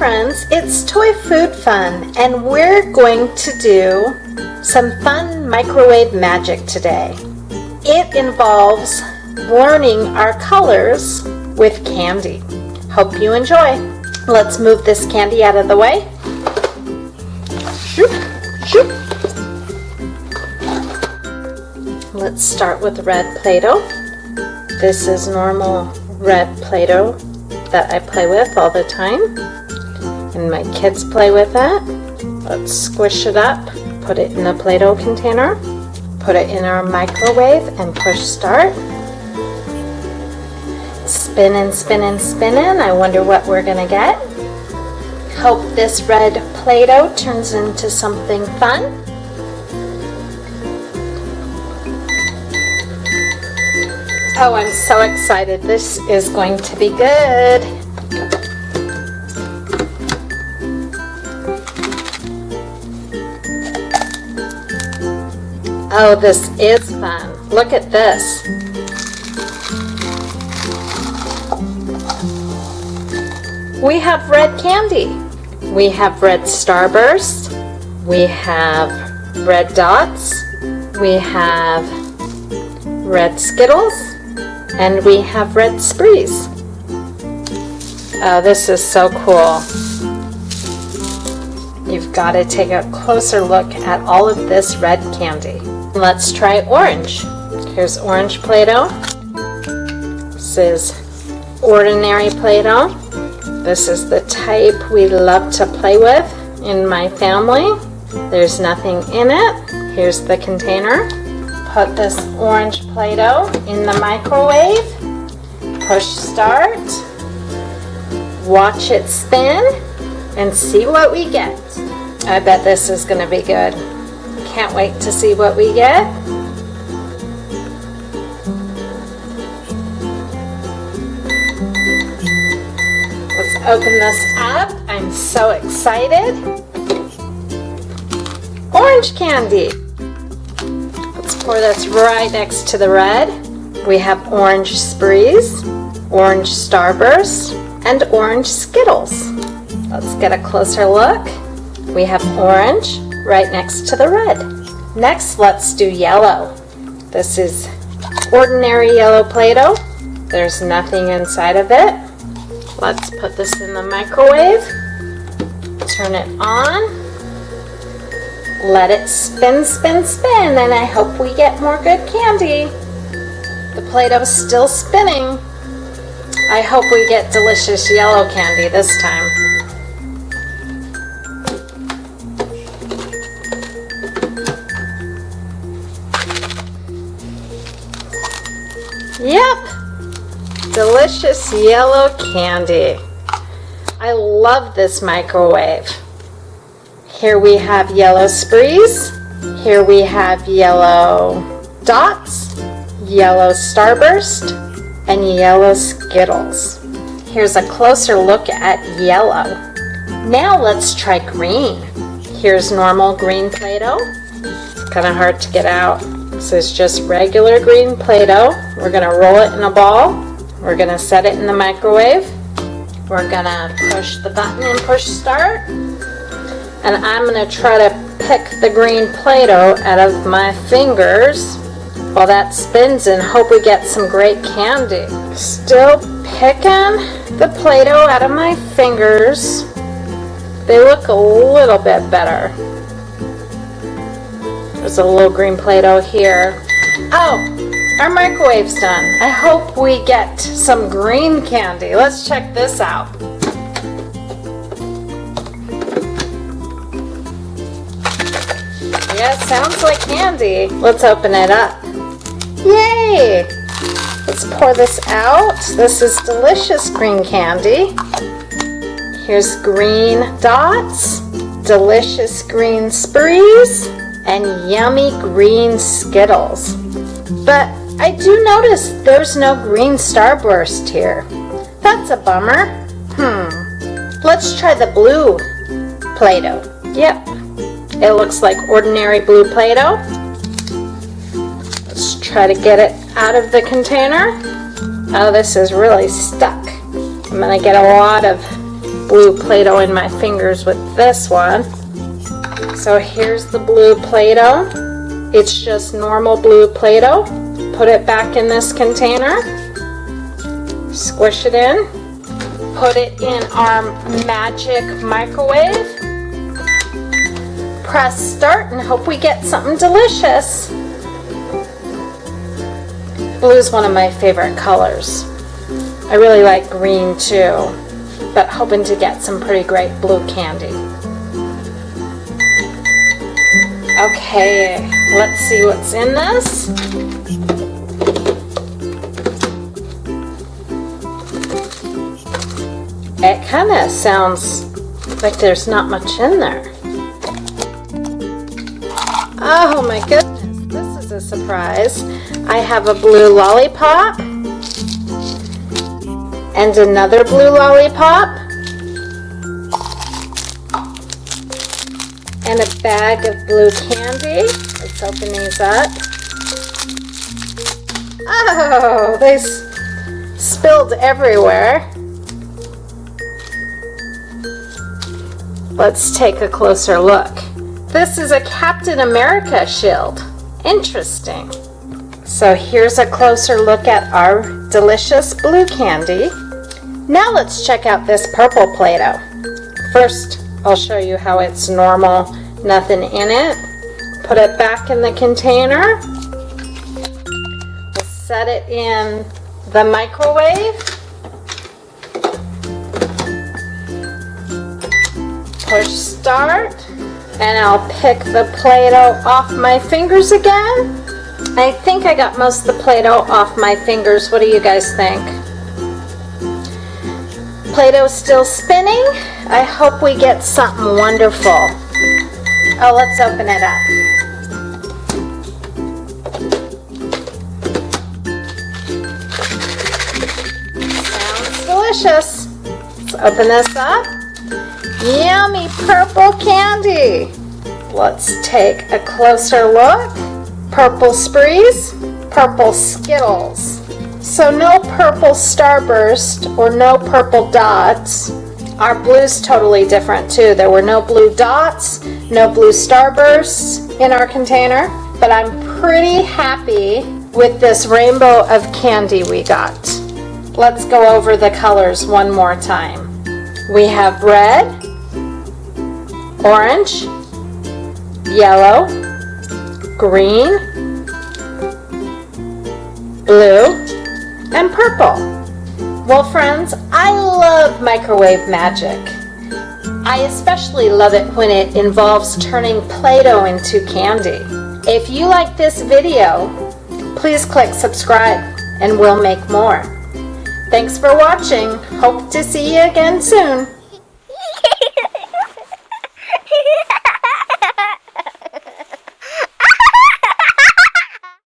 friends, it's Toy Food Fun, and we're going to do some fun microwave magic today. It involves learning our colors with candy. Hope you enjoy. Let's move this candy out of the way. Shoop, shoop. Let's start with red Play-doh. This is normal red Play-doh that I play with all the time, and my kids play with that. Let's squish it up, put it in a Play-doh container, put it in our microwave and push start. Spin and spin and spin. I wonder what we're gonna get. Hope this red Play-Doh turns into something fun. Oh, I'm so excited. This is going to be good. Oh, this is fun. Look at this. We have red candy. We have red Starburst. We have red dots. We have red Skittles. And we have red sprees. Oh, this is so cool. You've got to take a closer look at all of this red candy. Let's try orange. Here's orange Play-Doh. This is ordinary Play-Doh. This is the type we love to play with in my family. There's nothing in it. Here's the container. Put this orange Play-Doh in the microwave, push start, watch it spin, and see what we get. I bet this is going to be good. Can't wait to see what we get. Let's open this up. I'm so excited. Orange candy. Pour this right next to the red. We have orange sprees, orange Starburst, and orange Skittles. Let's get a closer look. We have orange right next to the red. Next, let's do yellow. This is ordinary yellow Play-Doh. There's nothing inside of it. Let's put this in the microwave. Turn it on. Let it spin, spin, spin, and I hope we get more good candy. The Play-Doh is still spinning. I hope we get delicious yellow candy this time. Yep, delicious yellow candy. I love this microwave. Here we have yellow sprees, here we have yellow dots, yellow Starburst, and yellow Skittles. Here's a closer look at yellow. Now let's try green. Here's normal green Play-Doh. It's kind of hard to get out. This is just regular green Play-Doh. We're going to roll it in a ball. We're going to set it in the microwave. We're going to push the button and push start. And I'm going to try to pick the green Play-Doh out of my fingers while that spins and hope we get some great candy. Still picking the Play-Doh out of my fingers. They look a little bit better. There's a little green Play-Doh here. Oh, our microwave's done. I hope we get some green candy. Let's check this out. Yeah, sounds like candy. Let's open it up. Yay! Let's pour this out. This is delicious green candy. Here's green dots, delicious green sprees, and yummy green Skittles. But I do notice there's no green Starburst here. That's a bummer. Let's try the blue Play-Doh. Yep. It looks like ordinary blue Play-Doh. Let's try to get it out of the container. Oh, this is really stuck. I'm going to get a lot of blue Play-doh in my fingers with this one. So here's the blue Play-doh. It's just normal blue Play-doh. Put it back in this container. Squish it in. Put it in our magic microwave. Press start and hope we get something delicious. Blue is one of my favorite colors. I really like green too, but hoping to get some pretty great blue candy. Okay, let's see what's in this. It kind of sounds like there's not much in there. Oh my goodness, this is a surprise. I have a blue lollipop and another blue lollipop and a bag of blue candy. Let's open these up. Oh, they spilled everywhere. Let's take a closer look. This is a Captain America shield. Interesting. So here's a closer look at our delicious blue candy. Now let's check out this purple Play-doh. First, I'll show you how it's normal, nothing in it. Put it back in the container. We'll set it in the microwave. Push start, and I'll pick the Play-doh off my fingers again. I think I got most of the Play-doh off my fingers. What do you guys think? Play-Doh's still spinning. I hope we get something wonderful. Oh, let's open it up. Sounds delicious. Let's open this up. Yummy purple candy. Let's take a closer look. Purple sprees, purple Skittles. So no purple Starburst or no purple dots. Our blue's totally different too. There were no blue dots, no blue Starbursts in our container, but I'm pretty happy with this rainbow of candy we got. Let's go over the colors one more time. We have red, orange, yellow, green, blue, and purple. Well friends, I love microwave magic. I especially love it when it involves turning Play-Doh into candy. If you like this video, please click subscribe and we'll make more. Thanks for watching. Hope to see you again soon.